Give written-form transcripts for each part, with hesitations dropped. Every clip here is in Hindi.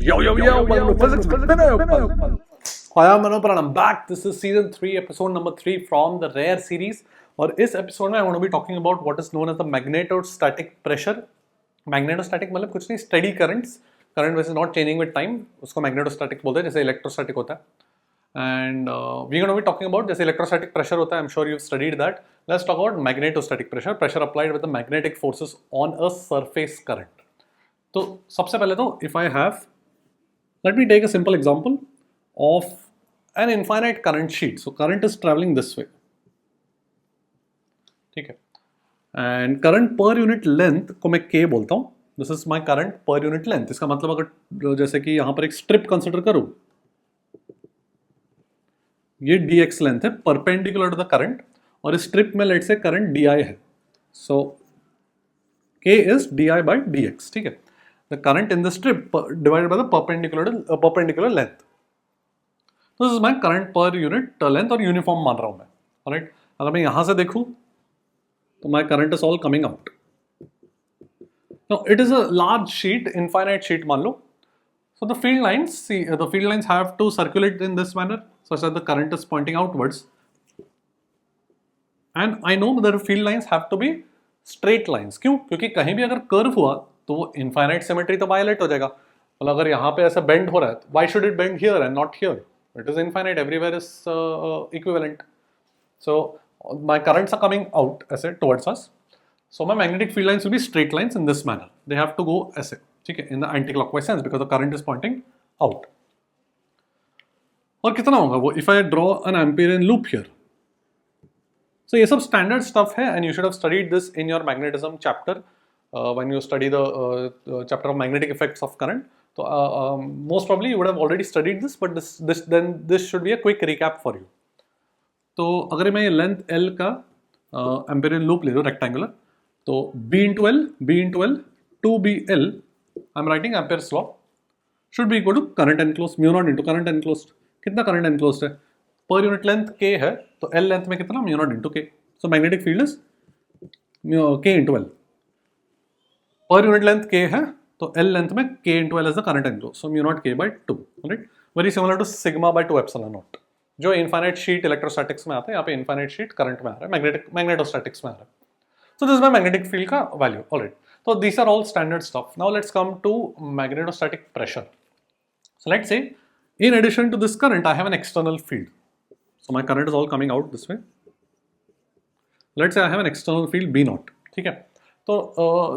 Yo, welcome to Physics with Vinay. Hi, I'm Manoj and I'm back. This is season 3, episode number 3 from the Rare series. और इस एपिसोड में I want to be talking about what is known as the magnetostatic pressure. Magnetostatic मतलब कुछ नहीं, steady currents. Current which is not changing with time. उसको magnetostatic बोलते हैं, जैसे electrostatic होता है. And we're going to be talking about जैसे electrostatic pressure होता है. I'm sure you've studied that. Let's talk about magnetostatic pressure. Pressure applied with the magnetic forces on a surface current. तो सबसे पहले तो if I have, let me take a simple example of an infinite current sheet. So current is traveling this way. ठीक है. And current per unit length को मैं K बोलता हूँ. This is my current per unit length. इसका मतलब अगर जैसे कि यहाँ पर एक strip consider करूँ, ये dx length है perpendicular to the current और इस strip में let's say current di है. So K is di by dx. ठीक है. The current in the strip divided by the perpendicular length. So this is my current per unit length और uniform मान रहा हूँ मैं. Alright. अगर मैं यहाँ से देखूँ तो my current is all coming out. Now it is a large sheet, infinite sheet मान लो. So the field lines, see, the field lines have to circulate in this manner such that the current is pointing outwards. And I know that the field lines have to be straight lines. क्यों? क्योंकि कहीं भी अगर curve हुआ तो वो इनफाइनाइट सिमेट्री तो वायलेट हो जाएगा. मतलब अगर यहाँ पे ऐसा बेंड हो रहा है, why should it bend here and not here? It is infinite, everywhere is equivalent. So my currents are coming out ऐसे towards us. So my magnetic field lines will be straight lines in this manner. They have to go ऐसे, ठीक है, in the anticlockwise sense because the current is pointing out. और कितना होगा वो if I draw an Amperian loop here? So ये सब स्टैंडर्ड स्टफ है and you should have studied this in your magnetism chapter. When you study the chapter of magnetic effects of current, so most probably you would have already studied this, but this should be a quick recap for you. तो अगर मैं लेंथ L का एम्पेरियन लूप ले लूँ रेक्टेंगुलर, तो B into L 2BL, I am writing Ampere's law, should be equal to current enclosed mu naught into current enclosed. कितना करंट एनक्लोज्ड है? पर यूनिट लेंथ K है, तो L लेंथ में कितना? Mu naught into K. So magnetic field is K into L. Per unit length K है तो L लेंथ में K into L is the current enclosed, so mu naught K by 2, right? Very similar to sigma by 2 epsilon naught, जो इनफाइनाइट शीट इलेक्ट्रोस्टैटिक्स में आता है, यहाँ पे इनफाइनाइट शीट करंट में आ रहा है, मैग्नेटोस्टैटिक्स में आ रहा है. So this is my magnetic field का value, alright. So these are all standard stuff. Now let's come to magnetostatic pressure. So let's say in addition to this current I have an external field. So my current is all coming out this way. Let's say I have an external field B naught, ठीक है. तो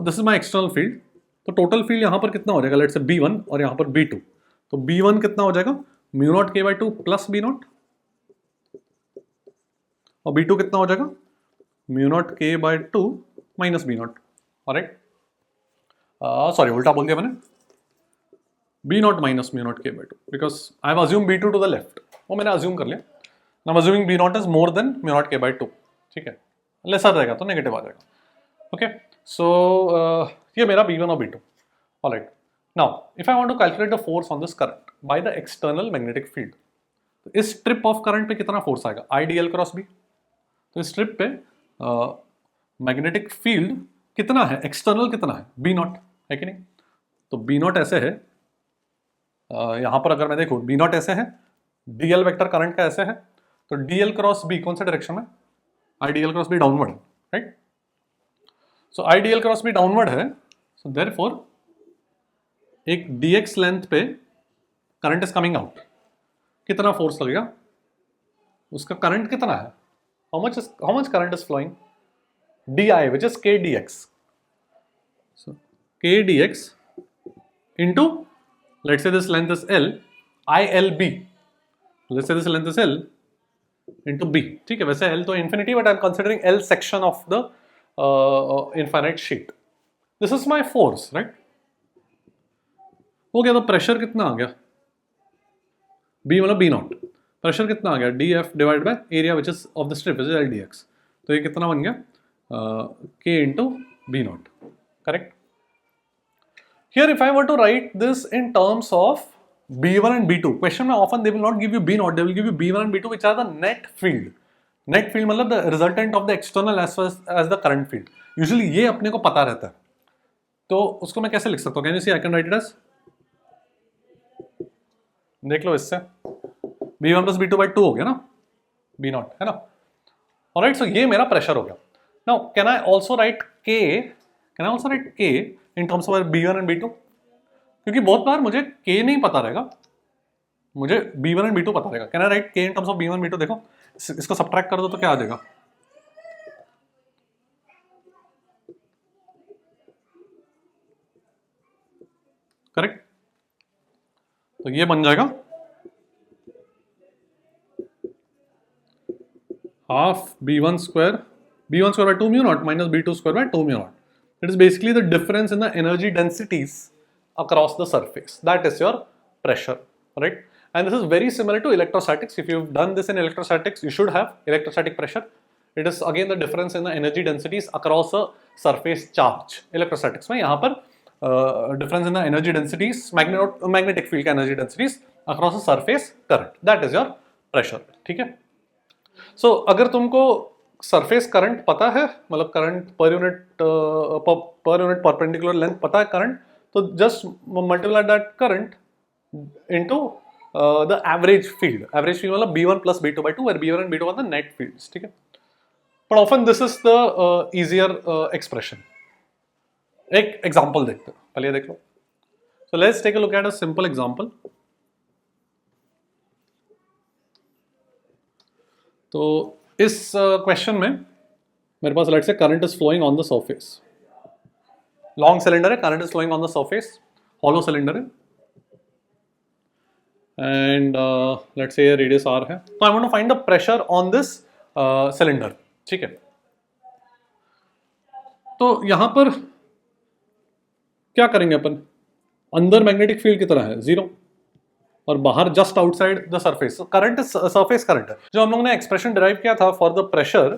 this is my external field. तो टोटल फील्ड यहाँ पर कितना हो जाएगा? लेट्स से B1 और यहाँ पर B2. तो B1 कितना हो जाएगा? Mu naught K by 2 plus B naught, और B2 कितना हो जाएगा? Mu naught K by 2 minus B naught. Alright, sorry उल्टा बोल दिया मैंने. B naught minus mu naught K by 2 because I have assume B2 to the left, वो मैंने अज्यूम कर लिया. I am assuming B naught is more than mu naught K by 2, ठीक है. लेसर रहेगा तो नेगेटिव आ जाएगा. ओके, so ये मेरा B1 और B2. Alright. Now, if I want to calculate the force on this current by the external magnetic field, तो इस strip of current पे कितना force आएगा? IDL cross B. तो इस strip पे magnetic field कितना है? External कितना है? B नॉट है कि नहीं? तो B नॉट ऐसे है, यहाँ पर अगर मैं देखूँ B नॉट ऐसे है, DL वेक्टर करंट का ऐसे है, तो DL क्रॉस B कौन से डायरेक्शन में? IDL cross B downward, right? So IDL cross B downward है, सो देयरफॉर एक dx लेंथ पे करंट इज कमिंग आउट. कितना फोर्स लगेगा? उसका करंट कितना है? How much current is flowing? DI which is K dx. So K dx into, let's say this length is L, ILB. Let's say this length is L into B. ठीक है, वैसे L तो infinity, but I'm considering L section of the infinite sheet. This is my force, right? हो गया. तो प्रेशर कितना आ गया? B मतलब B नॉट. प्रेशर कितना आ गया? DF divide by area which is of the strip which is LDX. तो ये कितना बन गया? K into B not, correct. Here if I were to write this in terms of B1 and B2, question में often they will not give you B naught, they will give you B1 and B2 which are the net field. Net field मतलब the resultant of the external as the current field. Usually ये अपने को पता रहता है, तो उसको मैं कैसे लिख सकता हूँ? Can you see I can write it as देख लो इससे B1 प्लस B2/2 हो गया ना, B नॉट, है ना। ऑलराइट, सो ये मेरा प्रेशर हो गया। Now can I also right K in terms of B1 and B2, क्योंकि बहुत बार मुझे K नहीं पता रहेगा, मुझे B1 एंड B2 पता रहेगा। Can I right K in terms of B1 B2? देखो इसको सब्ट्रैक्ट कर दो तो क्या आ जाएगा, करेक्ट। तो ये बन जाएगा half B1 square by 2 mu naught minus B2 square by 2 mu naught. It is basically the difference in the energy densities across the surface. That is your pressure, right? And this is very similar to electrostatics. If you've done this in electrostatics, you should have electrostatic pressure. It is again the difference in the energy densities across a surface charge. Electrostatics में यहाँ पर difference in the energy densities, magnetic field energy densities across a surface current. That is your pressure. ठीक है? So अगर तुमको सरफेस करंट पता है, मतलब current per unit perpendicular length पता है करंट, तो just multiply that current into the average field मतलब B1 plus B2/2, where B1 and B2 are the net fields, ठीक है। But often this is the easier expression. एक एग्जांपल देखते हैं, पहले देख लो। So let's take a look at a simple example. तो इस क्वेश्चन में मेरे पास let's say current is flowing on the surface, long cylinder है, current is flowing on the surface, hollow cylinder है, and let's say radius r है। तो I want to find the pressure on this cylinder, ठीक है। तो यहां पर क्या करेंगे अपन, अंदर मैग्नेटिक फील्ड की तरह है 0 और बाहर just outside the surface current surface current है। जो हम लोग ने एक्सप्रेशन डिराइव किया था for the pressure,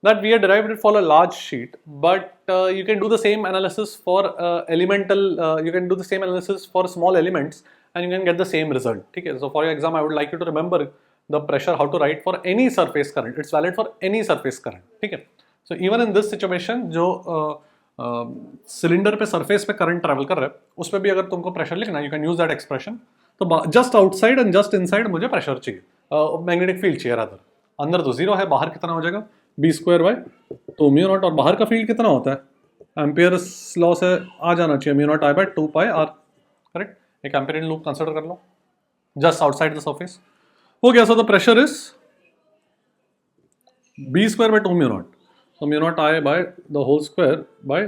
that we are derived it for a large sheet, but you can do the same analysis for elemental, you can do the same analysis for small elements and you can get the same result, ठीक है। So for your exam I would like you to remember the pressure how to write for any surface current, it's valid for any surface current, ठीक है। So even in this situation जो सिलेंडर पे सरफेस पे करंट ट्रैवल कर रहा है, उस पर भी अगर तुमको प्रेशर लिखना, you can use that expression. तो just outside and just inside मुझे प्रेशर चाहिए, मैग्नेटिक फील्ड चाहिए रादर। अंदर तो 0 है, बाहर कितना हो जाएगा B square by 2 mu naught, और बाहर का फील्ड कितना होता है, एम्पियर्स लॉ से आ जाना चाहिए mu naught I by 2 pi r, correct. एक एम्पियरियन लूप कंसिडर कर लो, जस्ट आउटसाइड द सरफेस हो गया। So the pressure is B square by 2 mu naught, so mu naught I by the whole square by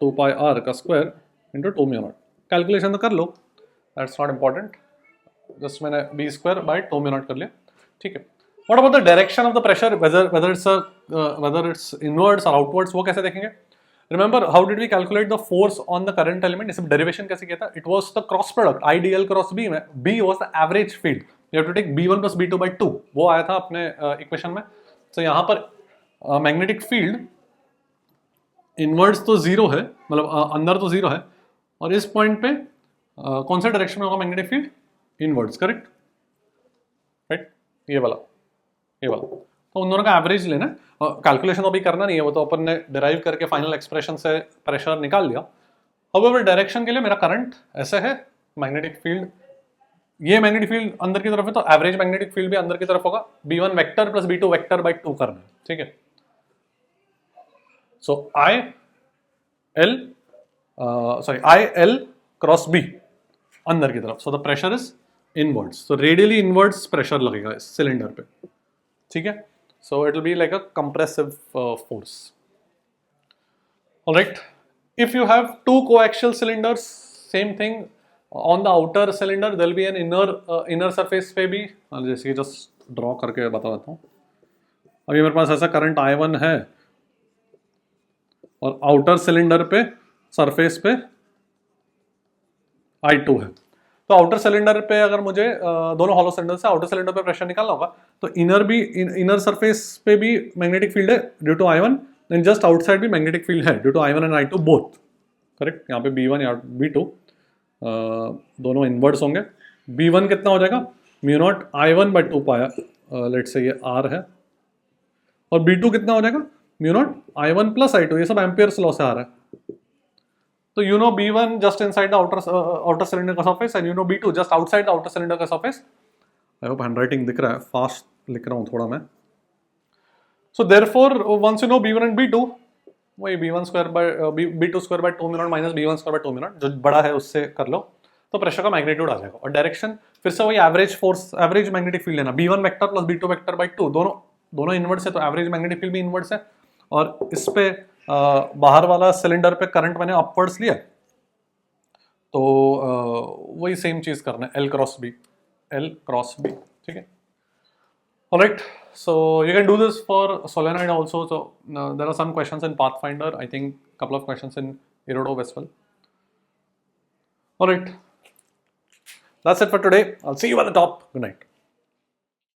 2 pi r का square into 2 mu naught. Calculation तो कर लो, दैट्स नॉट इम्पॉर्टेंट, जस्ट मैंने B square by 2 mu naught कर लिया, ठीक है। What about the direction of the pressure, whether it's inwards or outwards, वो कैसे देखेंगे? Remember how did we calculate the force on the current element, इसमें डेरिवेशन कैसे किया था? It was the cross product IDL cross B में B was the average field, you have to take B1 plus B2/2, वो आया था अपने इक्वेशन में। तो यहाँ पर मैग्नेटिक फील्ड इनवर्ड्स तो 0 है, मतलब अंदर तो 0 है, और इस पॉइंट पे कौन सा डायरेक्शन में होगा magnetic field? Inwards, correct, right, ये वाला। तो उन दोनों का एवरेज लेना है, कैलकुलेशन तो अभी करना नहीं है, वो तो अपन ने डिराइव करके फाइनल एक्सप्रेशन से प्रेशर निकाल लिया। हाउएवर डायरेक्शन के लिए मेरा करंट ऐसे है, मैग्नेटिक फील्ड, ये मैग्नेटिक फील्ड अंदर की तरफ है, तो एवरेज मैग्नेटिक फील्ड भी अंदर की तरफ होगा, B1 vector plus B2 vector by 2 करना है, ठीक है। सो IL क्रॉस B अंदर की तरफ, so the pressure is inwards, तो रेडियली इनवर्ड्स प्रेशर लगेगा इस सिलेंडर पे, ठीक है। So it will be like a compressive force. Alright, if you have 2 coaxial cylinders, same thing on the outer cylinder there will be an inner surface पे भी, जैसे कि जस्ट ड्रॉ करके बता देता हूँ। अभी मेरे पास ऐसा करंट I1 है और आउटर सिलेंडर पे सरफेस पे I2 है। तो आउटर सिलेंडर पे अगर मुझे दोनों हॉलो सिलेंडर से आउटर सिलेंडर पे प्रेशर निकालना होगा, तो इनर सरफेस पे भी मैग्नेटिक फील्ड है due to I1, and just outside भी मैग्नेटिक फील्ड है due to I1 and I2 both, correct. यहाँ पे B1 या B2 दोनों इनवर्ड्स होंगे। B1 कितना हो जाएगा, म्यू नॉट I1 बाय 2 पाया, लेट्स से ये R है, और B2 कितना हो जाएगा, mu not I1 plus I2, ये सब एम्पियर्स लॉ से आ रहा है। So you know B1 just inside the outer cylinder का surface and you know B2 just outside the outer cylinder का surface. I hope handwriting दिख रहा है, fast लिख रहा हूँ थोड़ा मैं. So therefore once you know B1 and B2, वही B1 square by B2 square by 2 mu naught minus B1 square by 2 mu naught, जो बड़ा है उससे कर लो, तो प्रेशर का मैग्नीट्यूड आ जाएगा. और डायरेक्शन फिर से वही average force, average magnetic field लेना. B1 vector plus B2 vector by 2 दोनों इनवर्स है, तो एवरेज मैग्नेटिक फील्ड भी इनवर्स है. और इस पे बाहर वाला सिलेंडर पे करंट मैंने अपवर्ड्स लिया, तो वही सेम चीज करना है, L क्रॉस B. ठीक है. Alright, so you can do this for solenoid also. So there are some questions in Pathfinder, I think couple of questions in Erudov as well. Alright, that's it for today. I'll see you at the top. Good night.